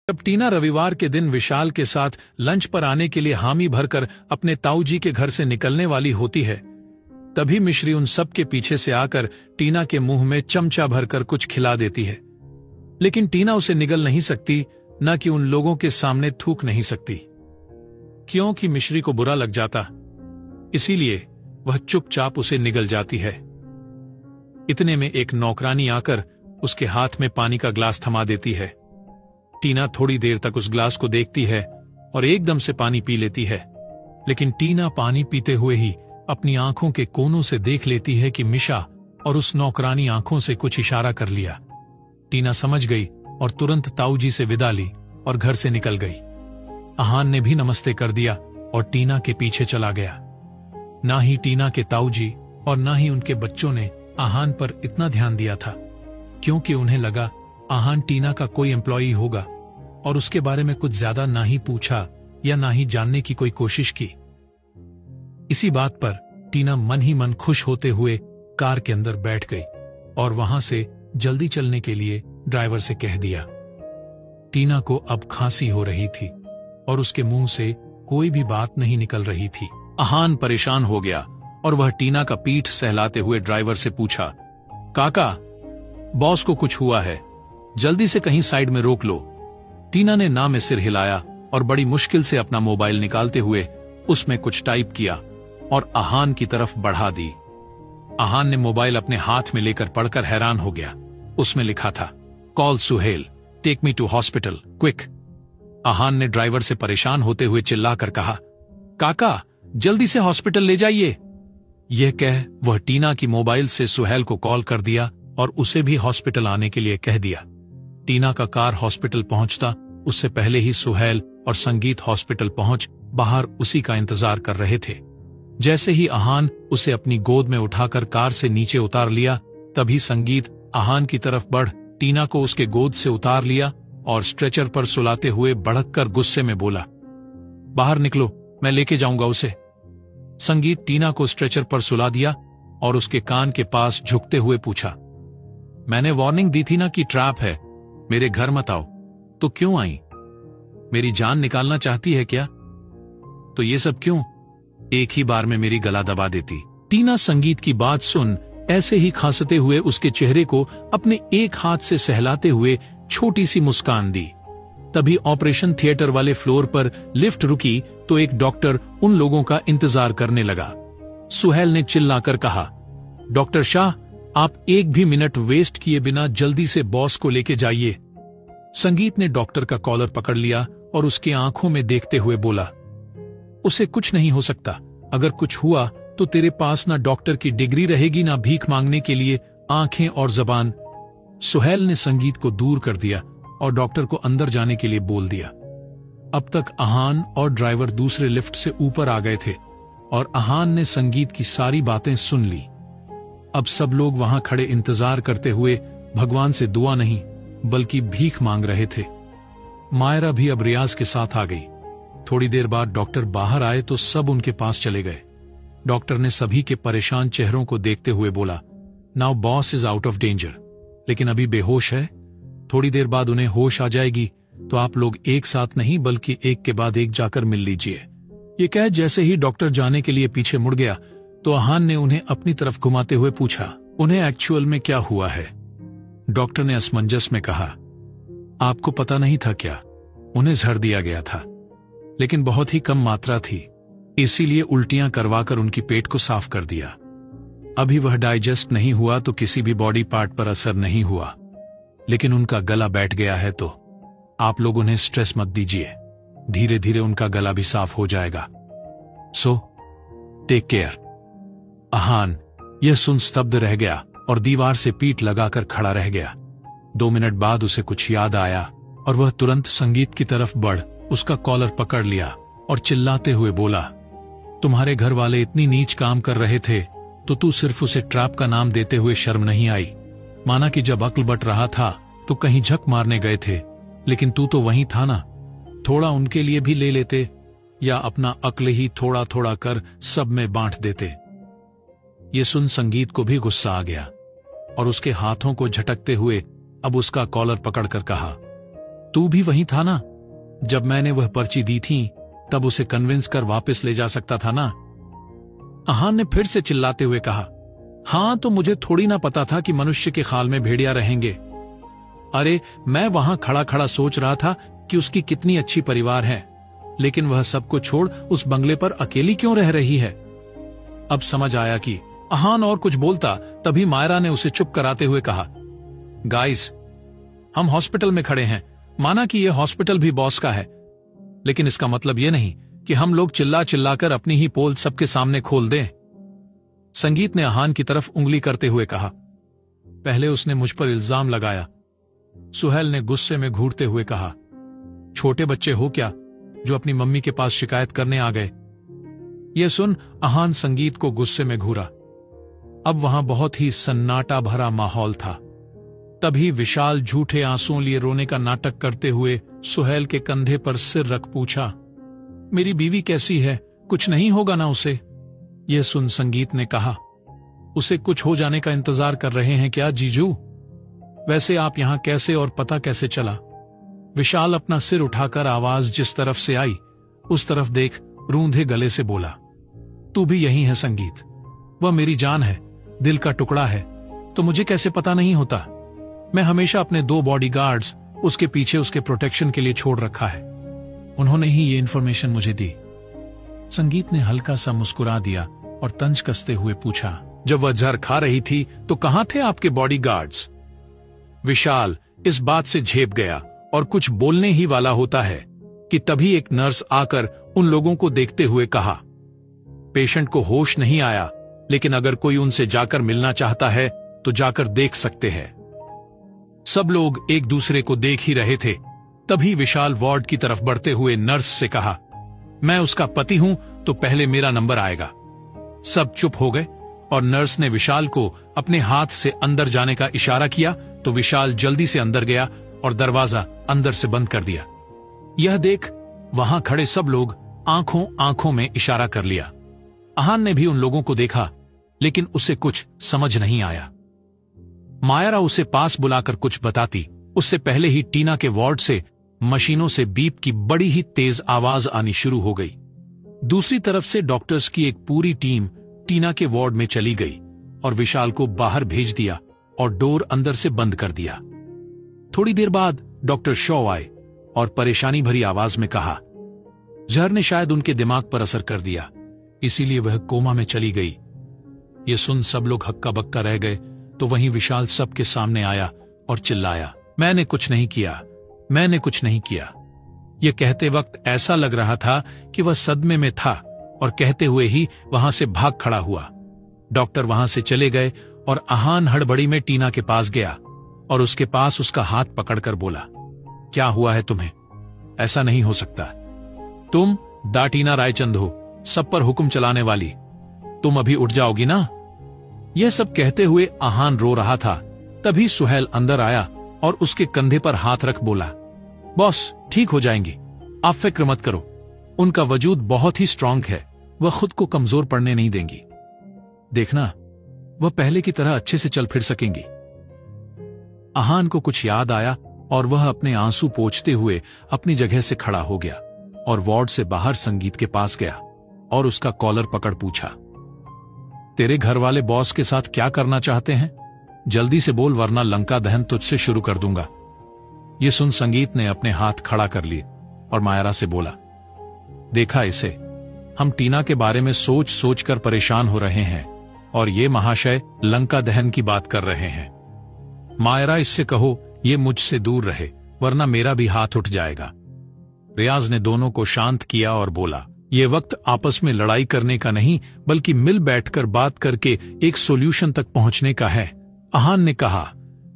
जब टीना रविवार के दिन विशाल के साथ लंच पर आने के लिए हामी भरकर अपने ताऊ जी के घर से निकलने वाली होती है, तभी मिश्री उन सब के पीछे से आकर टीना के मुंह में चमचा भरकर कुछ खिला देती है। लेकिन टीना उसे निगल नहीं सकती, न कि उन लोगों के सामने थूक नहीं सकती, क्योंकि मिश्री को बुरा लग जाता। इसीलिए वह चुपचाप उसे निगल जाती है। इतने में एक नौकरानी आकर उसके हाथ में पानी का ग्लास थमा देती है। टीना थोड़ी देर तक उस ग्लास को देखती है और एकदम से पानी पी लेती है। लेकिन टीना पानी पीते हुए ही अपनी आंखों के कोनों से देख लेती है कि मिशा और उस नौकरानी आंखों से कुछ इशारा कर लिया। टीना समझ गई और तुरंत ताऊ जी से विदा ली और घर से निकल गई। आहान ने भी नमस्ते कर दिया और टीना के पीछे चला गया। ना ही टीना के ताऊ जी और ना ही उनके बच्चों ने आहान पर इतना ध्यान दिया था, क्योंकि उन्हें लगा आहान टीना का कोई एम्प्लॉई होगा और उसके बारे में कुछ ज्यादा ना ही पूछा या ना ही जानने की कोई कोशिश की। इसी बात पर टीना मन ही मन खुश होते हुए कार के अंदर बैठ गई और वहां से जल्दी चलने के लिए ड्राइवर से कह दिया। टीना को अब खांसी हो रही थी और उसके मुंह से कोई भी बात नहीं निकल रही थी। आहान परेशान हो गया और वह टीना का पीठ सहलाते हुए ड्राइवर से पूछा, काका, बॉस को कुछ हुआ है, जल्दी से कहीं साइड में रोक लो। टीना ने ना में सिर हिलाया और बड़ी मुश्किल से अपना मोबाइल निकालते हुए उसमें कुछ टाइप किया और आहान की तरफ बढ़ा दी। आहान ने मोबाइल अपने हाथ में लेकर पढ़कर हैरान हो गया। उसमें लिखा था, call Suhel, take me to hospital quick. Aahan ने ड्राइवर से परेशान होते हुए चिल्लाकर कहा, काका, जल्दी से हॉस्पिटल ले जाइए। यह कह वह टीना की मोबाइल से सुहेल को कॉल कर दिया और उसे भी हॉस्पिटल आने के लिए कह दिया। टीना का कार हॉस्पिटल पहुंचता उससे पहले ही सुहेल और संगीत हॉस्पिटल पहुंच बाहर उसी का इंतजार कर रहे थे। जैसे ही आहान उसे अपनी गोद में उठाकर कार से नीचे उतार लिया, तभी संगीत आहान की तरफ बढ़ टीना को उसके गोद से उतार लिया और स्ट्रेचर पर सुलाते हुए भड़ककर गुस्से में बोला, बाहर निकलो, मैं लेके जाऊंगा उसे। संगीत टीना को स्ट्रेचर पर सुला दिया और उसके कान के पास झुकते हुए पूछा, मैंने वार्निंग दी थी ना कि ट्रैप है, मेरे घर मत आओ, तो क्यों आई? मेरी जान निकालना चाहती है क्या? तो ये सब क्यों? एक ही बार में मेरी गला दबा देती। टीना संगीत की बात सुन ऐसे ही खांसते हुए उसके चेहरे को अपने एक हाथ से सहलाते हुए छोटी सी मुस्कान दी। तभी ऑपरेशन थिएटर वाले फ्लोर पर लिफ्ट रुकी तो एक डॉक्टर उन लोगों का इंतजार करने लगा। सुहेल ने चिल्लाकर कहा, डॉक्टर शाह, आप एक भी मिनट वेस्ट किए बिना जल्दी से बॉस को लेके जाइए। संगीत ने डॉक्टर का कॉलर पकड़ लिया और उसकी आंखों में देखते हुए बोला, उसे कुछ नहीं हो सकता। अगर कुछ हुआ तो तेरे पास ना डॉक्टर की डिग्री रहेगी, ना भीख मांगने के लिए आंखें और जबान। सुहेल ने संगीत को दूर कर दिया और डॉक्टर को अंदर जाने के लिए बोल दिया। अब तक आहान और ड्राइवर दूसरे लिफ्ट से ऊपर आ गए थे और आहान ने संगीत की सारी बातें सुन ली। अब सब लोग वहां खड़े इंतजार करते हुए भगवान से दुआ नहीं बल्कि भीख मांग रहे थे। मायरा भी अब रियाज के साथ आ गई। थोड़ी देर बाद डॉक्टर बाहर आए तो सब उनके पास चले गए। डॉक्टर ने सभी के परेशान चेहरों को देखते हुए बोला, now boss is out of danger, लेकिन अभी बेहोश है। थोड़ी देर बाद उन्हें होश आ जाएगी तो आप लोग एक साथ नहीं बल्कि एक के बाद एक जाकर मिल लीजिए। ये कह जैसे ही डॉक्टर जाने के लिए पीछे मुड़ गया तो आहान ने उन्हें अपनी तरफ घुमाते हुए पूछा, उन्हें एक्चुअल में क्या हुआ है? डॉक्टर ने असमंजस में कहा, आपको पता नहीं था क्या? उन्हें झड़ दिया गया था, लेकिन बहुत ही कम मात्रा थी, इसीलिए उल्टियां करवाकर उनकी पेट को साफ कर दिया। अभी वह डाइजेस्ट नहीं हुआ तो किसी भी बॉडी पार्ट पर असर नहीं हुआ, लेकिन उनका गला बैठ गया है तो आप लोग उन्हें स्ट्रेस मत दीजिए, धीरे धीरे उनका गला भी साफ हो जाएगा। So take care. आहान यह सुन स्तब्ध रह गया और दीवार से पीठ लगाकर खड़ा रह गया। 2 मिनट बाद उसे कुछ याद आया और वह तुरंत संगीत की तरफ बढ़ उसका कॉलर पकड़ लिया और चिल्लाते हुए बोला, तुम्हारे घर वाले इतनी नीच काम कर रहे थे तो तू सिर्फ उसे ट्रैप का नाम देते हुए शर्म नहीं आई? माना कि जब अक्ल बट रहा था तो कहीं झक मारने गए थे, लेकिन तू तो वहीं था ना, थोड़ा उनके लिए भी ले लेते या अपना अक्ल ही थोड़ा थोड़ा कर सब में बांट देते। ये सुन संगीत को भी गुस्सा आ गया और उसके हाथों को झटकते हुए अब उसका कॉलर पकड़कर कहा, तू भी वहीं था ना? जब मैंने वह पर्ची दी थी तब उसे कन्विंस कर वापस ले जा सकता था ना? अहान ने फिर से चिल्लाते हुए कहा। हां, तो मुझे थोड़ी ना पता था कि मनुष्य के खाल में भेड़िया रहेंगे। अरे, मैं वहां खड़ा खड़ा सोच रहा था कि उसकी कितनी अच्छी परिवार है, लेकिन वह सबको छोड़ उस बंगले पर अकेली क्यों रह रही है। अब समझ आया कि अहान और कुछ बोलता, तभी मायरा ने उसे चुप कराते हुए कहा, गाइस, हम हॉस्पिटल में खड़े हैं। माना कि यह हॉस्पिटल भी बॉस का है, लेकिन इसका मतलब यह नहीं कि हम लोग चिल्ला चिल्लाकर अपनी ही पोल सबके सामने खोल दें। संगीत ने अहान की तरफ उंगली करते हुए कहा। पहले उसने मुझ पर इल्जाम लगाया। सुहेल ने गुस्से में घूरते हुए कहा, छोटे बच्चे हो क्या जो अपनी मम्मी के पास शिकायत करने आ गए? यह सुन अहान संगीत को गुस्से में घूरा। अब वहां बहुत ही सन्नाटा भरा माहौल था। तभी विशाल झूठे आंसुओं लिए रोने का नाटक करते हुए सुहेल के कंधे पर सिर रख पूछा, मेरी बीवी कैसी है? कुछ नहीं होगा ना उसे? यह सुन संगीत ने कहा, उसे कुछ हो जाने का इंतजार कर रहे हैं क्या जीजू? वैसे आप यहां कैसे और पता कैसे चला? विशाल अपना सिर उठाकर आवाज जिस तरफ से आई उस तरफ देख रूंधे गले से बोला, तू भी यही है संगीत? वह मेरी जान है, दिल का टुकड़ा है, तो मुझे कैसे पता नहीं होता? मैं हमेशा अपने 2 बॉडीगार्ड्स उसके पीछे उसके प्रोटेक्शन के लिए छोड़ रखा है। उन्होंने ही ये इन्फॉर्मेशन मुझे दी। संगीत ने हल्का सा मुस्कुरा दिया और तंज कसते हुए पूछा, जब वह जहर खा रही थी तो कहां थे आपके बॉडीगार्ड्स? विशाल इस बात से झेप गया और कुछ बोलने ही वाला होता है कि तभी एक नर्स आकर उन लोगों को देखते हुए कहा, पेशेंट को होश नहीं आया, लेकिन अगर कोई उनसे जाकर मिलना चाहता है तो जाकर देख सकते हैं। सब लोग एक दूसरे को देख ही रहे थे। तभी विशाल वार्ड की तरफ बढ़ते हुए नर्स से कहा, मैं उसका पति हूं तो पहले मेरा नंबर आएगा। सब चुप हो गए और नर्स ने विशाल को अपने हाथ से अंदर जाने का इशारा किया तो विशाल जल्दी से अंदर गया और दरवाजा अंदर से बंद कर दिया। यह देख वहां खड़े सब लोग आंखों आंखों में इशारा कर लिया। अहान ने भी उन लोगों को देखा, लेकिन उसे कुछ समझ नहीं आया। मायरा उसे पास बुलाकर कुछ बताती, उससे पहले ही टीना के वार्ड से मशीनों से बीप की बड़ी ही तेज आवाज आनी शुरू हो गई। दूसरी तरफ से डॉक्टर्स की एक पूरी टीम टीना के वार्ड में चली गई और विशाल को बाहर भेज दिया और डोर अंदर से बंद कर दिया। थोड़ी देर बाद डॉक्टर शॉ आए और परेशानी भरी आवाज में कहा, जहर ने शायद उनके दिमाग पर असर कर दिया, इसीलिए वह कोमा में चली गई। ये सुन सब लोग हक्का बक्का रह गए तो वहीं विशाल सबके सामने आया और चिल्लाया, मैंने कुछ नहीं किया, मैंने कुछ नहीं किया। यह कहते वक्त ऐसा लग रहा था कि वह सदमे में था और कहते हुए ही वहां से भाग खड़ा हुआ। डॉक्टर वहां से चले गए और अहान हड़बड़ी में टीना के पास गया और उसके पास उसका हाथ पकड़कर बोला, क्या हुआ है तुम्हें? ऐसा नहीं हो सकता। तुम दाटीना रायचंद हो, सब पर हुक्म चलाने वाली। तुम अभी उठ जाओगी ना? यह सब कहते हुए अहान रो रहा था। तभी सुहेल अंदर आया और उसके कंधे पर हाथ रख बोला, बॉस ठीक हो जाएंगी, आप फिक्र मत करो। उनका वजूद बहुत ही स्ट्रांग है, वह खुद को कमजोर पड़ने नहीं देंगी। देखना, वह पहले की तरह अच्छे से चल फिर सकेंगी। अहान को कुछ याद आया और वह अपने आंसू पोंछते हुए अपनी जगह से खड़ा हो गया और वार्ड से बाहर संगीत के पास गया और उसका कॉलर पकड़ पूछा, तेरे घर वाले बॉस के साथ क्या करना चाहते हैं? जल्दी से बोल, वरना लंका दहन तुझसे शुरू कर दूंगा। यह सुन संगीत ने अपने हाथ खड़ा कर लिए और मायरा से बोला, देखा इसे, हम टीना के बारे में सोच सोच कर परेशान हो रहे हैं और ये महाशय लंका दहन की बात कर रहे हैं। मायरा, इससे कहो ये मुझसे दूर रहे, वरना मेरा भी हाथ उठ जाएगा। रियाज ने दोनों को शांत किया और बोला, ये वक्त आपस में लड़ाई करने का नहीं, बल्कि मिल बैठकर बात करके एक सॉल्यूशन तक पहुंचने का है। अहान ने कहा,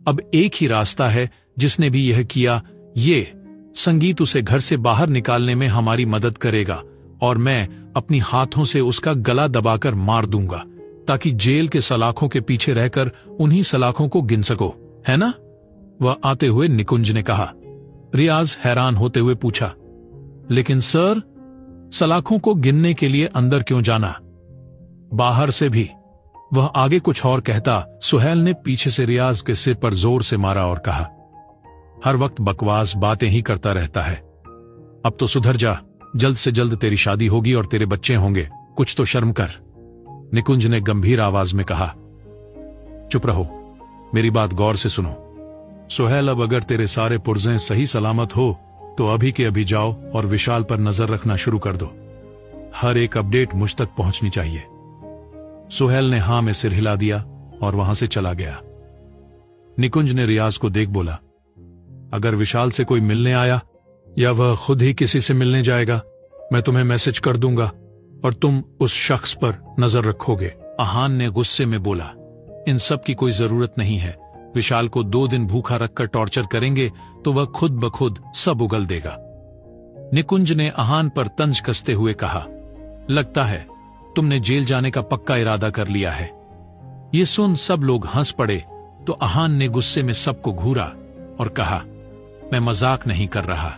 अब एक ही रास्ता है, जिसने भी यह किया, ये संगीत उसे घर से बाहर निकालने में हमारी मदद करेगा और मैं अपनी हाथों से उसका गला दबाकर मार दूंगा, ताकि जेल के सलाखों के पीछे रहकर उन्हीं सलाखों को गिन सको, है ना? वह आते हुए निकुंज ने कहा। रियाज हैरान होते हुए पूछा, लेकिन सर, सलाखों को गिनने के लिए अंदर क्यों जाना? बाहर से भी। वह आगे कुछ और कहता, सुहेल ने पीछे से रियाज के सिर पर जोर से मारा और कहा, हर वक्त बकवास बातें ही करता रहता है। अब तो सुधर जा, जल्द से जल्द तेरी शादी होगी और तेरे बच्चे होंगे, कुछ तो शर्म कर। निकुंज ने गंभीर आवाज में कहा। चुप रहो, मेरी बात गौर से सुनो। सुहेल, अब अगर तेरे सारे पुर्जे सही सलामत हो तो अभी के अभी जाओ और विशाल पर नजर रखना शुरू कर दो। हर एक अपडेट मुझ तक पहुंचनी चाहिए। सुहेल ने हां में सिर हिला दिया और वहां से चला गया। निकुंज ने रियाज को देख बोला, अगर विशाल से कोई मिलने आया या वह खुद ही किसी से मिलने जाएगा, मैं तुम्हें मैसेज कर दूंगा और तुम उस शख्स पर नजर रखोगे। आहान ने गुस्से में बोला, इन सब की कोई जरूरत नहीं है। विशाल को 2 दिन भूखा रखकर टॉर्चर करेंगे तो वह खुद ब खुद सब उगल देगा। निकुंज ने आहान पर तंज कसते हुए कहा, लगता है तुमने जेल जाने का पक्का इरादा कर लिया है। ये सुन सब लोग हंस पड़े तो आहान ने गुस्से में सबको घूरा और कहा, मैं मजाक नहीं कर रहा।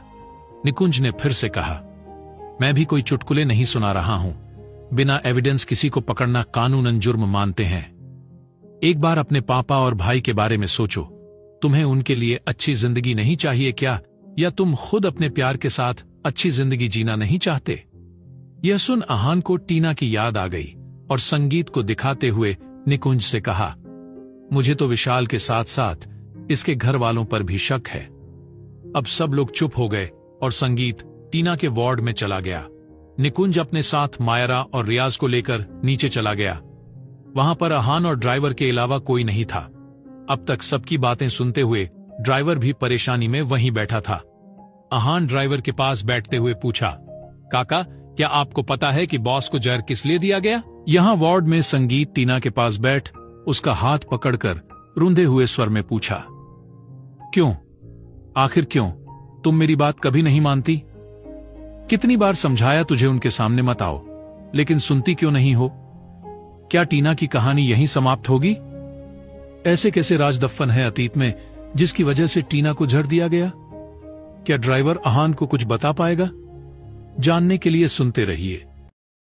निकुंज ने फिर से कहा, मैं भी कोई चुटकुले नहीं सुना रहा हूं। बिना एविडेंस किसी को पकड़ना कानूनन जुर्म मानते हैं। एक बार अपने पापा और भाई के बारे में सोचो। तुम्हें उनके लिए अच्छी जिंदगी नहीं चाहिए क्या? या तुम खुद अपने प्यार के साथ अच्छी जिंदगी जीना नहीं चाहते? यह सुन आहान को टीना की याद आ गई और संगीत को दिखाते हुए निकुंज से कहा, मुझे तो विशाल के साथ साथ इसके घर वालों पर भी शक है। अब सब लोग चुप हो गए और संगीत टीना के वार्ड में चला गया। निकुंज अपने साथ मायरा और रियाज को लेकर नीचे चला गया। वहां पर आहान और ड्राइवर के अलावा कोई नहीं था। अब तक सबकी बातें सुनते हुए ड्राइवर भी परेशानी में वहीं बैठा था। आहान ड्राइवर के पास बैठते हुए पूछा, काका, क्या आपको पता है कि बॉस को जहर किस लिए दिया गया? यहां वार्ड में संगीत टीना के पास बैठ उसका हाथ पकड़कर रूंधे हुए स्वर में पूछा, क्यों? आखिर क्यों? तुम मेरी बात कभी नहीं मानती? कितनी बार समझाया तुझे उनके सामने मत आओ, लेकिन सुनती क्यों नहीं हो? क्या टीना की कहानी यहीं समाप्त होगी? ऐसे कैसे राजदफ्फन है अतीत में जिसकी वजह से टीना को जहर दिया गया? क्या ड्राइवर आहान को कुछ बता पाएगा? जानने के लिए सुनते रहिए।